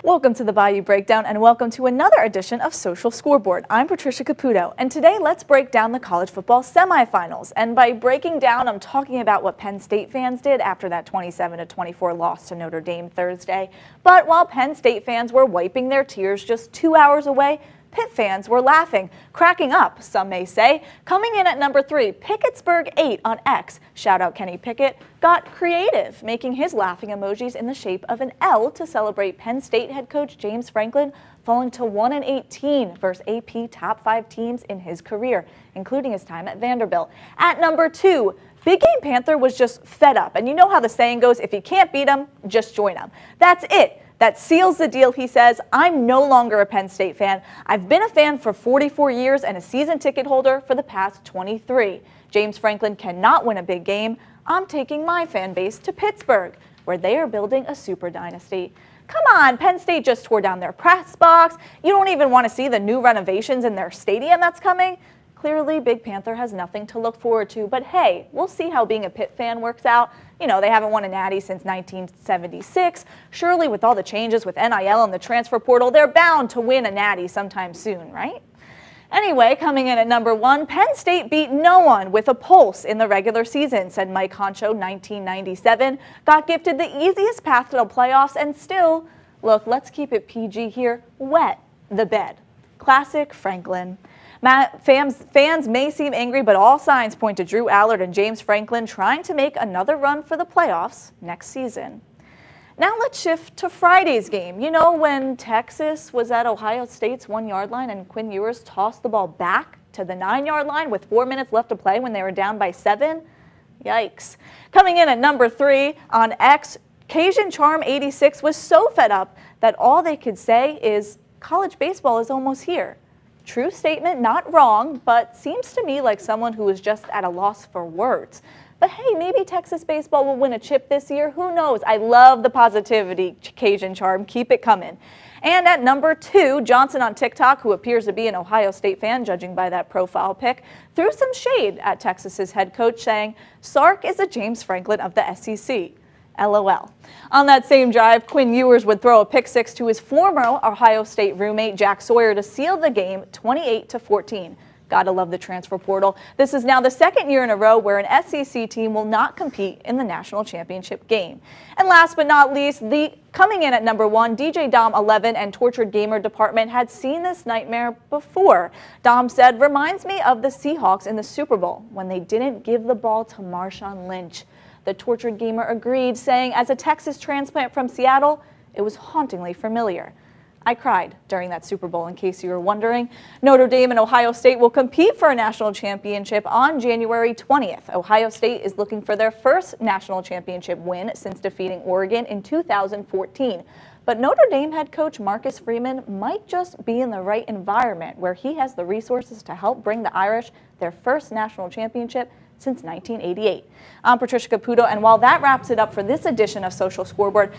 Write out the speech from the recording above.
Welcome to the Bayou Breakdown and welcome to another edition of Social Scoreboard. I'm Patricia Caputo and today let's break down the college football semifinals. And by breaking down, I'm talking about what Penn State fans did after that 27-24 loss to Notre Dame Thursday. But while Penn State fans were wiping their tears just 2 hours away, Pitt fans were laughing, cracking up, some may say. Coming in at number 3, Pickettsburg 8 on X, shout out Kenny Pickett, got creative, making his laughing emojis in the shape of an L to celebrate Penn State head coach James Franklin falling to 1-18 versus AP top 5 teams in his career, including his time at Vanderbilt. At number 2, Big Game Panther was just fed up. And you know how the saying goes, if you can't beat them, just join them. That's it. That seals the deal, he says. I'm no longer a Penn State fan. I've been a fan for 44 years and a season ticket holder for the past 23. James Franklin cannot win a big game. I'm taking my fan base to Pittsburgh, where they are building a super dynasty. Come on, Penn State just tore down their press box. You don't even want to see the new renovations in their stadium that's coming? Clearly, Big Panther has nothing to look forward to, but hey, we'll see how being a Pitt fan works out. You know, they haven't won a natty since 1976. Surely, with all the changes with NIL and the transfer portal, they're bound to win a natty sometime soon, right? Anyway, coming in at number 1, Penn State beat no one with a pulse in the regular season, said Mike Honcho 1997. Got gifted the easiest path to the playoffs and still, look, let's keep it PG here, wet the bed. Classic Franklin. Fans may seem angry, but all signs point to Drew Allard and James Franklin trying to make another run for the playoffs next season. Now let's shift to Friday's game. You know, when Texas was at Ohio State's 1-yard line and Quinn Ewers tossed the ball back to the 9-yard line with 4 minutes left to play when they were down by 7? Yikes. Coming in at number 3 on X, Cajun Charm 86 was so fed up that all they could say is, college baseball is almost here. True statement, not wrong, but seems to me like someone who is just at a loss for words. But hey, maybe Texas baseball will win a chip this year. Who knows? I love the positivity, Cajun Charm. Keep it coming. And at number 2, Johnson on TikTok, who appears to be an Ohio State fan, judging by that profile pic, threw some shade at Texas's head coach, saying, Sark is a James Franklin of the SEC. LOL. On that same drive, Quinn Ewers would throw a pick 6 to his former Ohio State roommate Jack Sawyer to seal the game 28-14. Gotta love the transfer portal. This is now the second year in a row where an SEC team will not compete in the national championship game. And last but not least, coming in at number 1, DJ Dom 11 and Tortured Gamer Department had seen this nightmare before. Dom said, reminds me of the Seahawks in the Super Bowl when they didn't give the ball to Marshawn Lynch. The Tortured Gamer agreed, saying, as a Texas transplant from Seattle, it was hauntingly familiar. I cried during that Super Bowl, in case you were wondering. Notre Dame and Ohio State will compete for a national championship on January 20th. Ohio State is looking for their first national championship win since defeating Oregon in 2014. But Notre Dame head coach Marcus Freeman might just be in the right environment where he has the resources to help bring the Irish their first national championship since 1988. I'm Patricia Caputo, and while that wraps it up for this edition of Social Scoreboard,